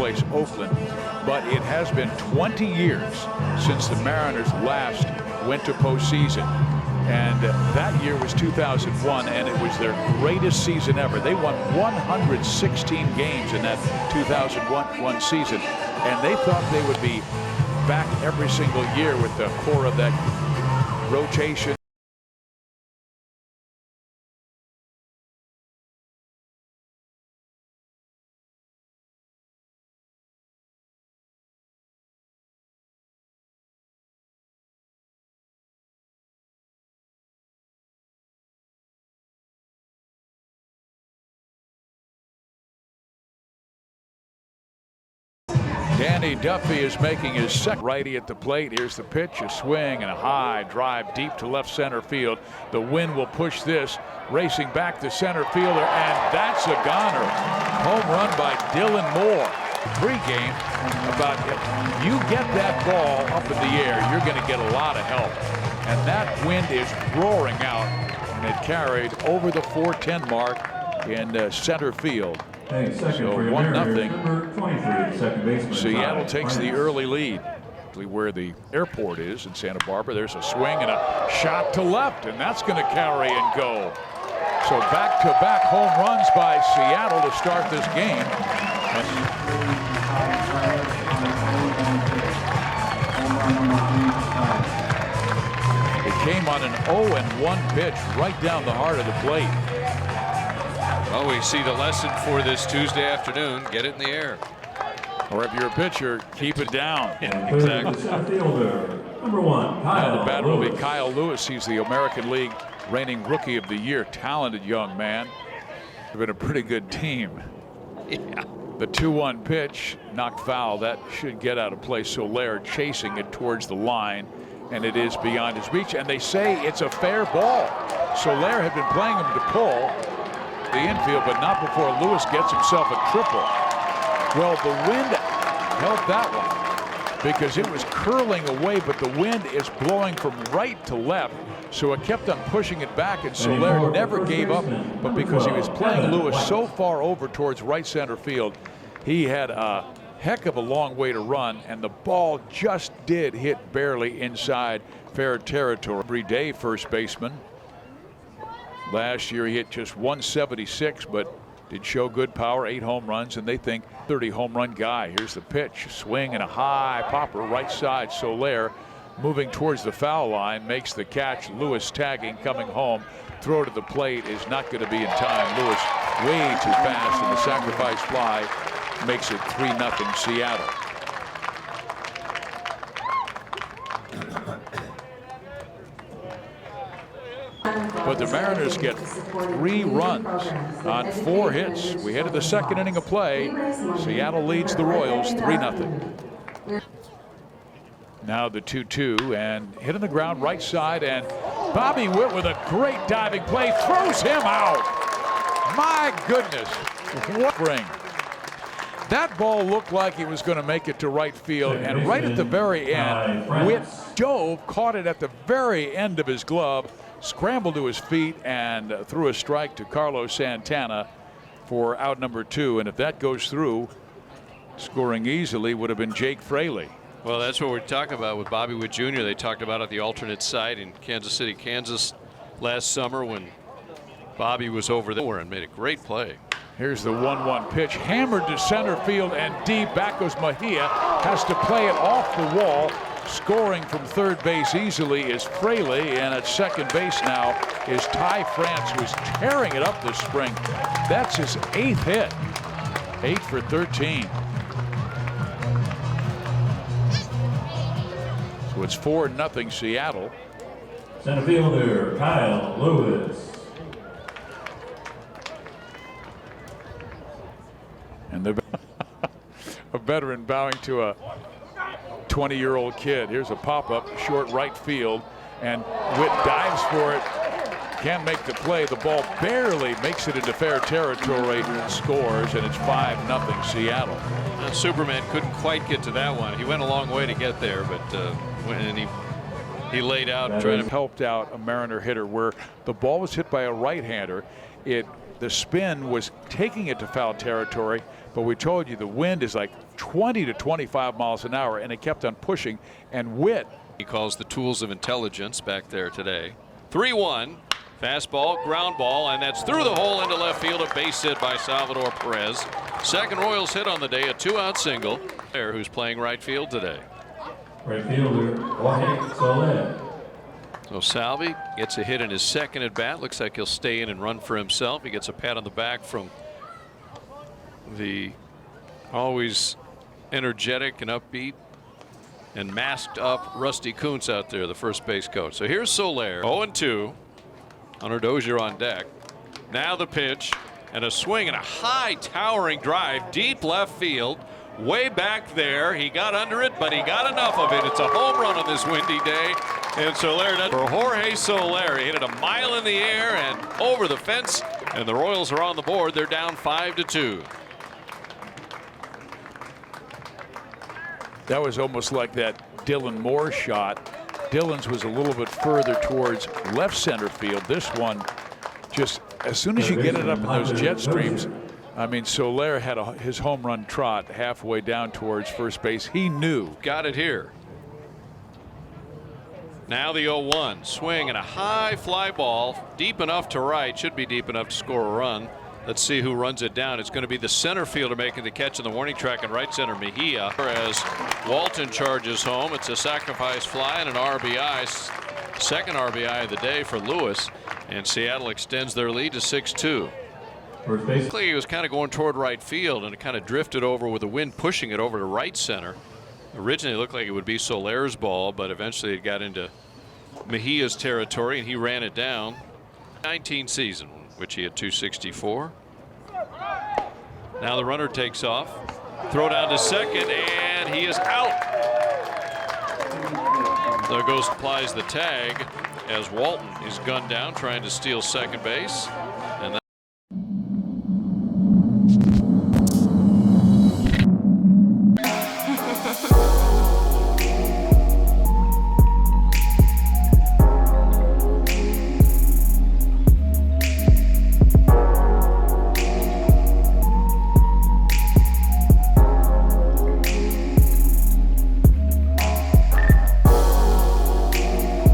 place, Oakland. But it has been 20 years since the Mariners last went to postseason. And that year was 2001, and it was their greatest season ever. They won 116 games in that 2001 season, and they thought they would be back every single year with the core of that rotation. Danny Duffy is making his second. Righty at the plate. Here's the pitch, a swing and a high drive deep to left center field. The wind will push this, racing back to center fielder, and that's a goner. Home run by Dylan Moore. Pre-game about if you get that ball up in the air, you're going to get a lot of help. And that wind is roaring out, and it carried over the 410 mark in center field. Hey, so 1-0. Seattle takes the early lead. Where the airport is in Santa Barbara, there's a swing and a shot to left, and that's going to carry and go. So back-to-back home runs by Seattle to start this game. It came on an 0-1 pitch right down the heart of the plate. Well, we see the lesson for this Tuesday afternoon. Get it in the air. Or if you're a pitcher, keep it down. Yeah, exactly. Number 1, Kyle Now the batter will be Lewis. Kyle Lewis. He's the American League reigning Rookie of the Year. Talented young man. They've been a pretty good team. Yeah. The 2-1 pitch knocked foul. That should get out of play. Soler chasing it towards the line, and it is beyond his reach. And they say it's a fair ball. Soler had been playing him to pull the infield, but not before Lewis gets himself a triple. Well, the wind helped that one because it was curling away, but the wind is blowing from right to left, so it kept on pushing it back, and Soler never gave up. But because he was playing Lewis so far over towards right center field, he had a heck of a long way to run, and the ball just did hit barely inside fair territory. Every day first baseman. Last year he hit just 176, but did show good power, 8 home runs, and they think 30 home run guy. Here's the pitch, swing and a high popper right side. Soler moving towards the foul line, makes the catch. Lewis tagging, coming home. Throw to the plate is not going to be in time. Lewis way too fast, and the sacrifice fly makes it 3-0 Seattle. But the Mariners get 3 runs on 4 hits. We head to the second inning of play. Seattle leads the Royals 3-0. Now the 2-2 and hit on the ground right side, and Bobby Witt with a great diving play throws him out. My goodness, what ring. That ball looked like it was going to make it to right field, and right at the very end, Witt dove, caught it at the very end of his glove, scrambled to his feet, and threw a strike to Carlos Santana for out number 2. And if that goes through, scoring easily would have been Jake Fraley. Well, that's what we're talking about with Bobby Witt Jr. They talked about at the alternate site in Kansas City, Kansas last summer when Bobby was over there and made a great play. Here's the 1-1 pitch, hammered to center field and deep. Back goes Mejia, has to play it off the wall. Scoring from third base easily is Fraley, and at second base now is Ty France, who's tearing it up this spring. That's his 8th hit, 8 for 13. So it's 4-0 Seattle. Center fielder Kyle Lewis. And a veteran bowing to a 20-year-old kid. Here's a pop-up, short right field, and Witt dives for it. Can't make the play. The ball barely makes it into fair territory, scores, and it's 5-0 Seattle. Now, Superman couldn't quite get to that one. He went a long way to get there, but when he laid out trying to helped out a Mariner hitter where the ball was hit by a right-hander. It the spin was taking it to foul territory, but we told you the wind is like 20 to 25 miles an hour, and it kept on pushing. And Witt, he calls the tools of intelligence back there today. 3-1. Fastball, ground ball, and that's through the hole into left field. A base hit by Salvador Perez. Second Royals hit on the day, a 2-out single. There, who's playing right field today. Right fielder, Jorge Soler. So Salvi gets a hit in his second at bat. Looks like he'll stay in and run for himself. He gets a pat on the back from the always energetic and upbeat and masked up Rusty Kuntz out there, the first base coach. So here's Soler, 0-2. Hunter Dozier on deck. Now the pitch, and a swing and a high towering drive deep left field. Way back there, he got under it, but he got enough of it. It's a home run on this windy day, and Soler does. For Jorge Soler, he hit it a mile in the air and over the fence, and the Royals are on the board. They're down 5-2. that was almost like that Dylan Moore shot. Dylan's was a little bit further towards left center field. This one, just as soon as you get it up in those jet streams, I mean, Soler had his home run trot halfway down towards first base. He knew. Got it here. Now the 0-1 swing and a high fly ball deep enough to right, should be deep enough to score a run. Let's see who runs it down. It's going to be the center fielder making the catch in the warning track and right center, Mejia. As Walton charges home, it's a sacrifice fly and an RBI, second RBI of the day for Lewis, and Seattle extends their lead to 6-2. He was kind of going toward right field, and it kind of drifted over with the wind pushing it over to right center. Originally it looked like it would be Soler's ball, but eventually it got into Mejia's territory and he ran it down. 19 season, which he had 264. Now the runner takes off. Throw down to second, and he is out. There goes, applies the tag as Walton is gunned down trying to steal second base.